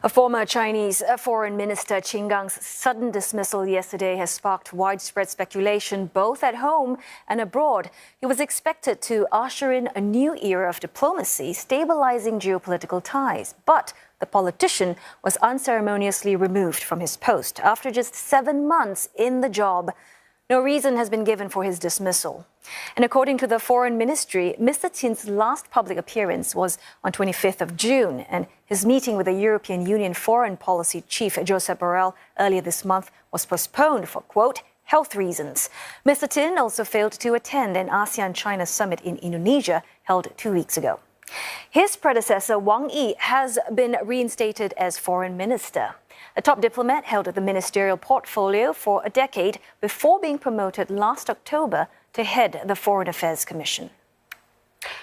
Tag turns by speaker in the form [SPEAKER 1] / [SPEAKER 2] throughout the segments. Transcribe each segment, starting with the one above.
[SPEAKER 1] A former Chinese Foreign Minister Qin Gang's sudden dismissal yesterday has sparked widespread speculation both at home and abroad. He was expected to usher in a new era of diplomacy, stabilising geopolitical ties. But the politician was unceremoniously removed from his post after just 7 months in the job. No reason has been given for his dismissal. And according to the Foreign Ministry, Mr. Qin's last public appearance was on 25th of June, and his meeting with the European Union Foreign Policy Chief Josep Borrell earlier this month was postponed for, quote, health reasons. Mr. Qin also failed to attend an ASEAN-China summit in Indonesia held 2 weeks ago. His predecessor, Wang Yi, has been reinstated as foreign minister. The top diplomat held the ministerial portfolio for a decade before being promoted last October to head the Foreign Affairs Commission.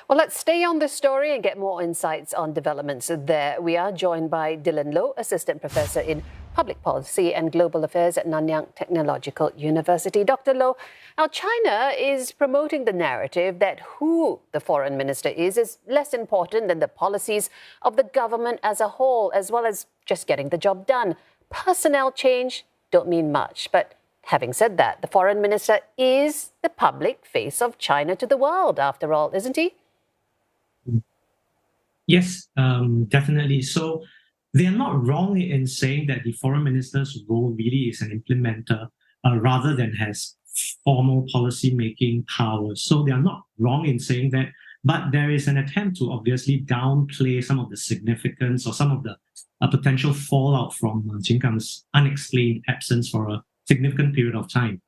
[SPEAKER 2] Well, let's stay on this story and get more insights on developments there. We are joined by Dylan Loh, Assistant Professor in Public Policy and Global Affairs at Nanyang Technological University. Dr. Loh, now China is promoting the narrative that who the foreign minister is less important than the policies of the government as a whole, as well as just getting the job done. Personnel change don't mean much, but having said that, the foreign minister is the public face of China to the world, after all, isn't he?
[SPEAKER 3] Yes, definitely. So they are not wrong in saying that the foreign minister's role really is an implementer rather than has formal policy-making powers. So they are not wrong in saying that, but there is an attempt to obviously downplay some of the significance or some of the potential fallout from Qin Gang's unexplained absence for a significant period of time.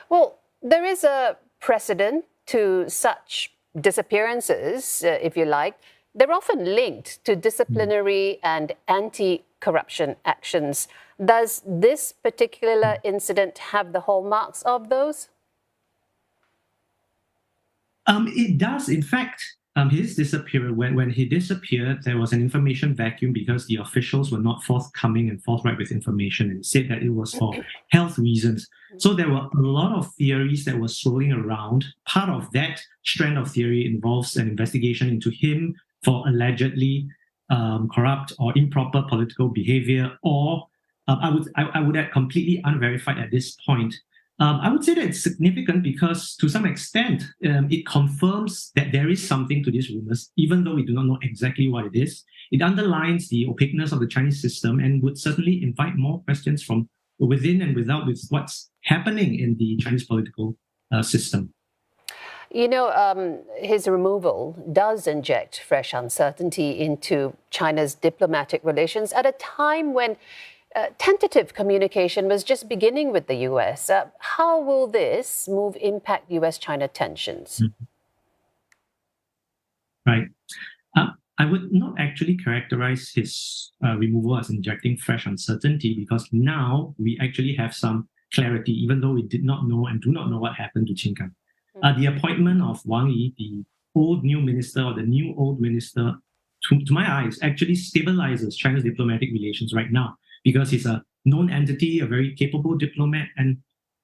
[SPEAKER 2] Well, there is a precedent to such disappearances, if you like. They're often linked to disciplinary and anti-corruption actions. Does this particular incident have the hallmarks of those?
[SPEAKER 3] It does. In fact, his disappearance, when he disappeared, there was an information vacuum because the officials were not forthcoming and forthright with information and said that it was for health reasons. So there were a lot of theories that were swirling around. Part of that strand of theory involves an investigation into him for allegedly corrupt or improper political behavior, or I would add completely unverified at this point. I would say that it's significant because to some extent, it confirms that there is something to these rumors, even though we do not know exactly what it is. It underlines the opaqueness of the Chinese system and would certainly invite more questions from within and without with what's happening in the Chinese political system.
[SPEAKER 2] You know, his removal does inject fresh uncertainty into China's diplomatic relations at a time when tentative communication was just beginning with the US. How will this move impact US-China tensions?
[SPEAKER 3] Right. I would not actually characterize his removal as injecting fresh uncertainty because now we actually have some clarity, even though we did not know and do not know what happened to Qin Gang. The appointment of Wang Yi, the old new minister or the new old minister, to my eyes, actually stabilizes China's diplomatic relations right now, because he's a known entity, a very capable diplomat, and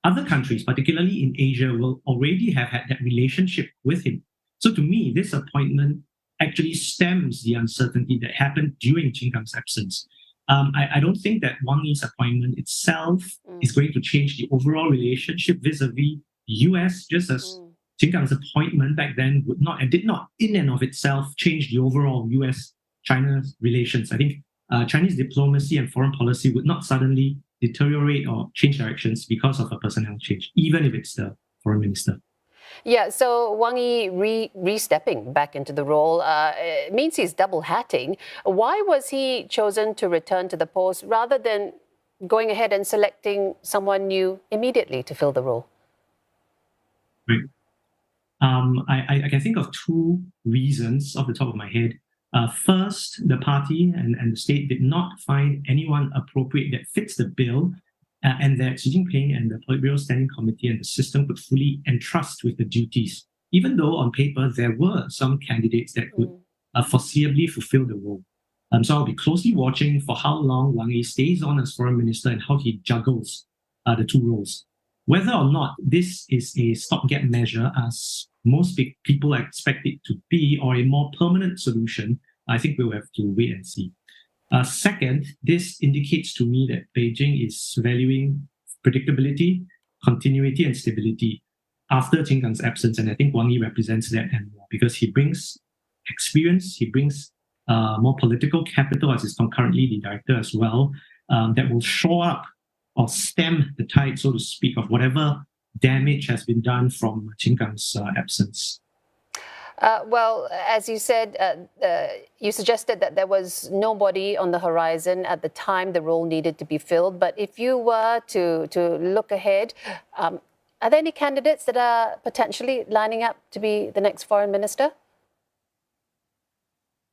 [SPEAKER 3] other countries, particularly in Asia, will already have had that relationship with him. So to me, this appointment actually stems the uncertainty that happened during Qin Gang's absence. I don't think that Wang Yi's appointment itself is going to change the overall relationship vis-a-vis the US, just as Qin Gang's appointment back then would not and did not in and of itself change the overall US-China relations. I think Chinese diplomacy and foreign policy would not suddenly deteriorate or change directions because of a personnel change, even if it's the foreign minister.
[SPEAKER 2] Yeah, so Wang Yi re-stepping back into the role it means he's double-hatting. Why was he chosen to return to the post rather than going ahead and selecting someone new immediately to fill the role?
[SPEAKER 3] Right. I can think of two reasons off the top of my head. First, the party and the state did not find anyone appropriate that fits the bill and that Xi Jinping and the Politburo Standing Committee and the system could fully entrust with the duties, even though on paper there were some candidates that could foreseeably fulfill the role. So I'll be closely watching for how long Wang Yi stays on as foreign minister and how he juggles the two roles. Whether or not this is a stopgap measure, as most people expect it to be, or a more permanent solution, I think we'll have to wait and see. Second, this indicates to me that Beijing is valuing predictability, continuity, and stability after Qin Gang's absence. And I think Wang Yi represents that and more because he brings experience, he brings more political capital as is currently the director as well, that will shore up or stem the tide, so to speak, of whatever damage has been done from Qin Gang's absence.
[SPEAKER 2] Well, as you said, you suggested that there was nobody on the horizon at the time the role needed to be filled. But if you were to look ahead, are there any candidates that are potentially lining up to be the next foreign minister?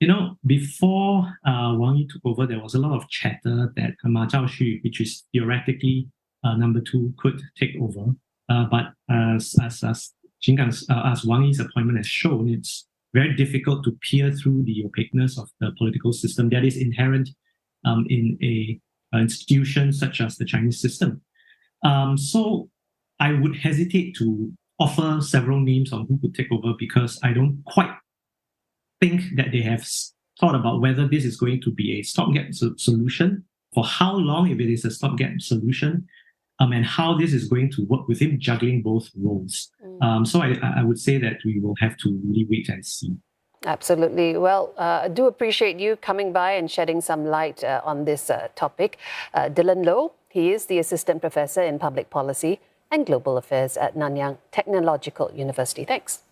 [SPEAKER 3] You know, before Wang Yi took over, there was a lot of chatter that Ma Zhaoxu, which is theoretically number 2, could take over. But as Wang Yi's appointment has shown, it's very difficult to peer through the opaqueness of the political system that is inherent in an institution such as the Chinese system. So I would hesitate to offer several names on who could take over because I don't quite think that they have thought about whether this is going to be a stopgap solution, for how long if it is a stopgap solution, and how this is going to work with him juggling both roles. So I would say that we will have to really wait and see.
[SPEAKER 2] Absolutely. Well, I do appreciate you coming by and shedding some light on this topic. Dylan Low, he is the Assistant Professor in Public Policy and Global Affairs at Nanyang Technological University. Thanks.